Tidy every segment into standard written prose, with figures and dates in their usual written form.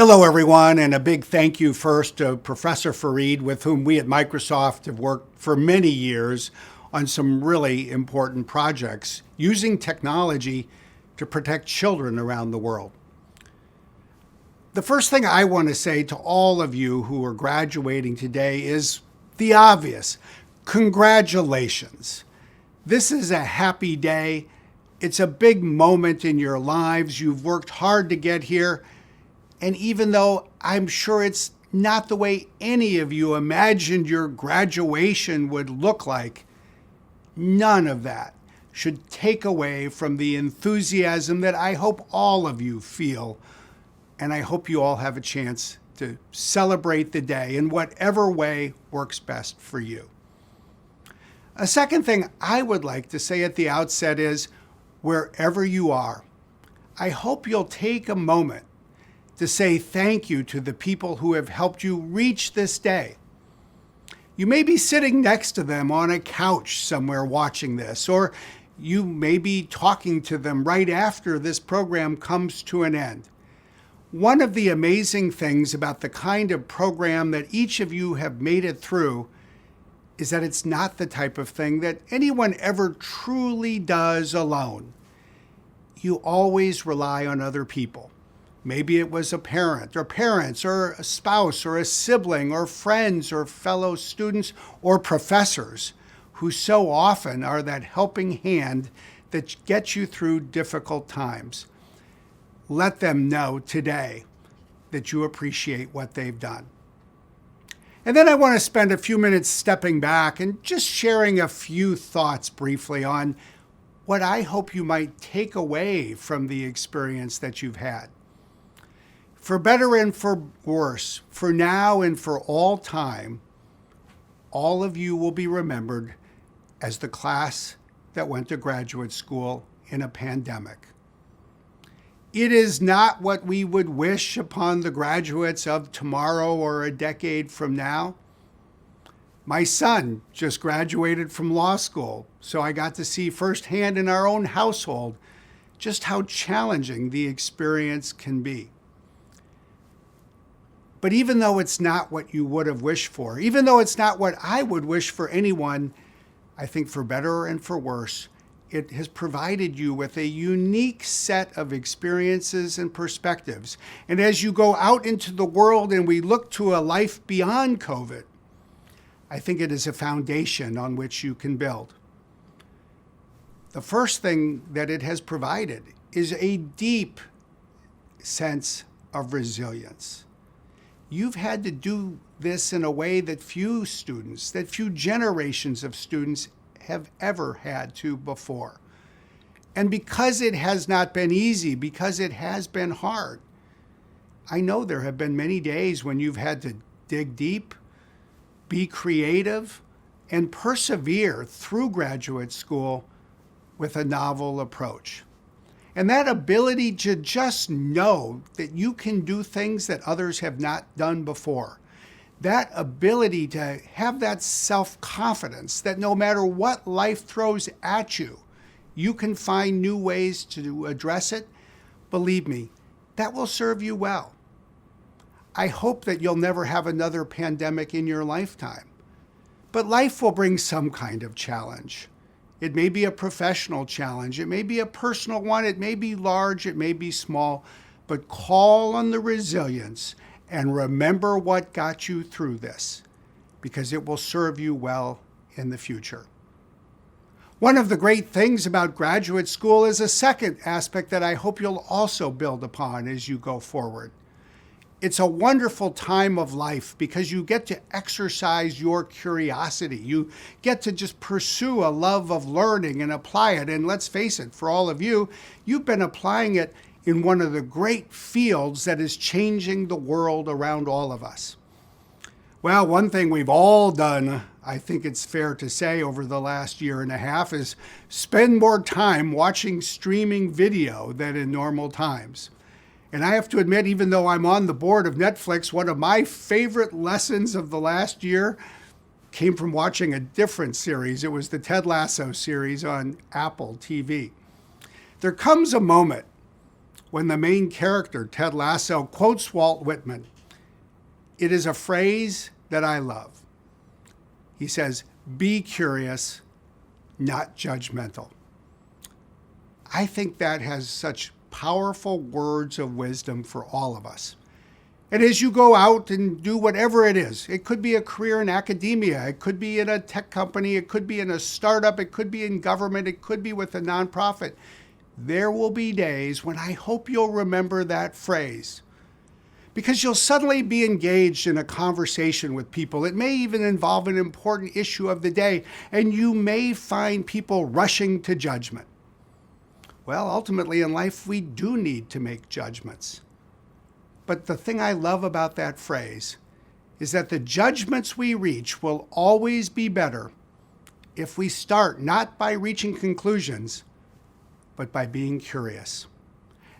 Hello, everyone, and a big thank you first to Professor Fareed, with whom we at Microsoft have worked for many years on some really important projects using technology to protect children around the world. The first thing I want to say to all of you who are graduating today is the obvious. Congratulations. This is a happy day. It's a big moment in your lives. You've worked hard to get here. And even though I'm sure it's not the way any of you imagined your graduation would look like, none of that should take away from the enthusiasm that I hope all of you feel. And I hope you all have a chance to celebrate the day in whatever way works best for you. A second thing I would like to say at the outset is, wherever you are, I hope you'll take a moment to say thank you to the people who have helped you reach this day. You may be sitting next to them on a couch somewhere watching this, or you may be talking to them right after this program comes to an end. One of the amazing things about the kind of program that each of you have made it through is that it's not the type of thing that anyone ever truly does alone. You always rely on other people. Maybe it was a parent or parents or a spouse or a sibling or friends or fellow students or professors who so often are that helping hand that gets you through difficult times. Let them know today that you appreciate what they've done. And then I want to spend a few minutes stepping back and just sharing a few thoughts briefly on what I hope you might take away from the experience that you've had. For better and for worse, for now and for all time, all of you will be remembered as the class that went to graduate school in a pandemic. It is not what we would wish upon the graduates of tomorrow or a decade from now. My son just graduated from law school, so I got to see firsthand in our own household just how challenging the experience can be. But even though it's not what you would have wished for, even though it's not what I would wish for anyone, I think for better and for worse, it has provided you with a unique set of experiences and perspectives. And as you go out into the world and we look to a life beyond COVID, I think it is a foundation on which you can build. The first thing that it has provided is a deep sense of resilience. You've had to do this in a way that few students, that few generations of students have ever had to before. And because it has not been easy, because it has been hard, I know there have been many days when you've had to dig deep, be creative, and persevere through graduate school with a novel approach. And that ability to just know that you can do things that others have not done before. That ability to have that self-confidence that no matter what life throws at you, you can find new ways to address it. Believe me, that will serve you well. I hope that you'll never have another pandemic in your lifetime. But life will bring some kind of challenge. It may be a professional challenge. It may be a personal one. It may be large. It may be small. But call on the resilience and remember what got you through this, because it will serve you well in the future. One of the great things about graduate school is a second aspect that I hope you'll also build upon as you go forward. It's a wonderful time of life because you get to exercise your curiosity. You get to just pursue a love of learning and apply it. And let's face it, for all of you, you've been applying it in one of the great fields that is changing the world around all of us. Well, one thing we've all done, I think it's fair to say, over the last year and a half is spend more time watching streaming video than in normal times. And I have to admit, even though I'm on the board of Netflix, one of my favorite lessons of the last year came from watching a different series. It was the Ted Lasso series on Apple TV. There comes a moment when the main character, Ted Lasso, quotes Walt Whitman. It is a phrase that I love. He says, "Be curious, not judgmental." I think that has such powerful words of wisdom for all of us. And as you go out and do whatever it is, it could be a career in academia, it could be in a tech company, it could be in a startup, it could be in government, it could be with a nonprofit. There will be days when I hope you'll remember that phrase, because you'll suddenly be engaged in a conversation with people. It may even involve an important issue of the day, and you may find people rushing to judgment. Well, ultimately in life, we do need to make judgments. But the thing I love about that phrase is that the judgments we reach will always be better if we start not by reaching conclusions, but by being curious.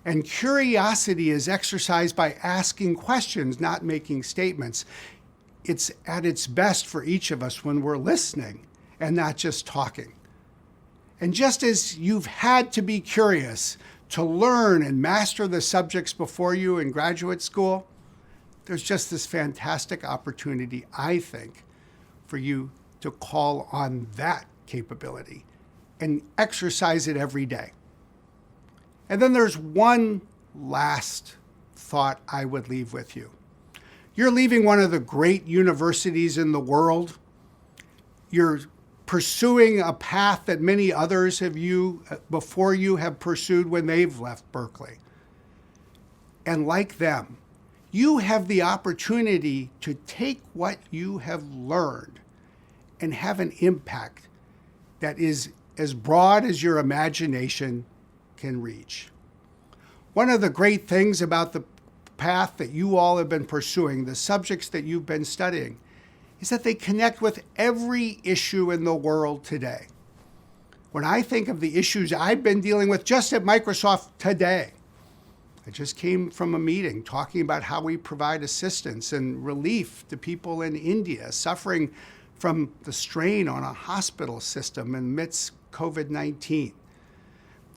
And curiosity is exercised by asking questions, not making statements. It's at its best for each of us when we're listening and not just talking. And just as you've had to be curious to learn and master the subjects before you in graduate school, there's just this fantastic opportunity, I think, for you to call on that capability and exercise it every day. And then there's one last thought I would leave with you. You're leaving one of the great universities in the world. You're pursuing a path that many others before you have pursued when they've left Berkeley. And like them, you have the opportunity to take what you have learned and have an impact that is as broad as your imagination can reach. One of the great things about the path that you all have been pursuing, the subjects that you've been studying, is that they connect with every issue in the world today. When I think of the issues I've been dealing with just at Microsoft today, I just came from a meeting talking about how we provide assistance and relief to people in India suffering from the strain on a hospital system amidst COVID-19.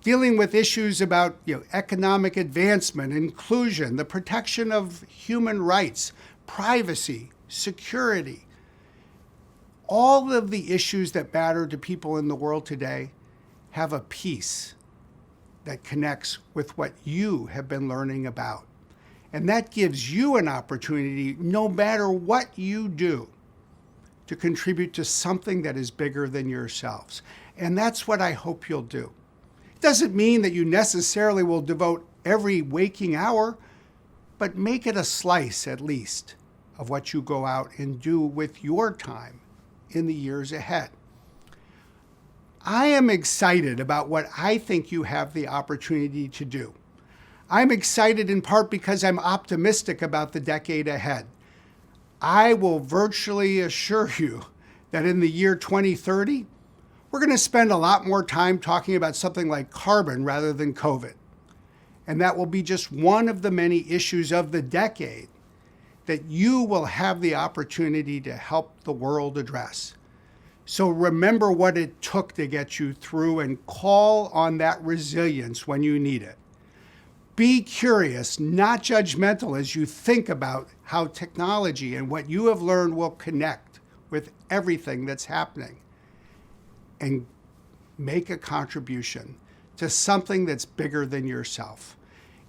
Dealing with issues about economic advancement, inclusion, the protection of human rights, privacy, security. All of the issues that matter to people in the world today have a piece that connects with what you have been learning about. And that gives you an opportunity, no matter what you do, to contribute to something that is bigger than yourselves. And that's what I hope you'll do. Doesn't mean that you necessarily will devote every waking hour, but make it a slice at least of what you go out and do with your time in the years ahead. I am excited about what I think you have the opportunity to do. I'm excited in part because I'm optimistic about the decade ahead. I will virtually assure you that in the year 2030, we're going to spend a lot more time talking about something like carbon rather than COVID. And that will be just one of the many issues of the decade that you will have the opportunity to help the world address. So remember what it took to get you through and call on that resilience when you need it. Be curious, not judgmental, as you think about how technology and what you have learned will connect with everything that's happening. And make a contribution to something that's bigger than yourself.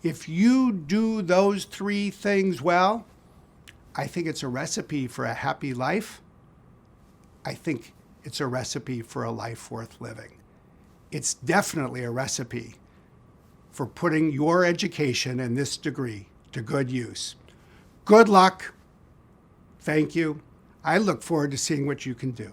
If you do those three things well, I think it's a recipe for a happy life. I think it's a recipe for a life worth living. It's definitely a recipe for putting your education and this degree to good use. Good luck. Thank you. I look forward to seeing what you can do.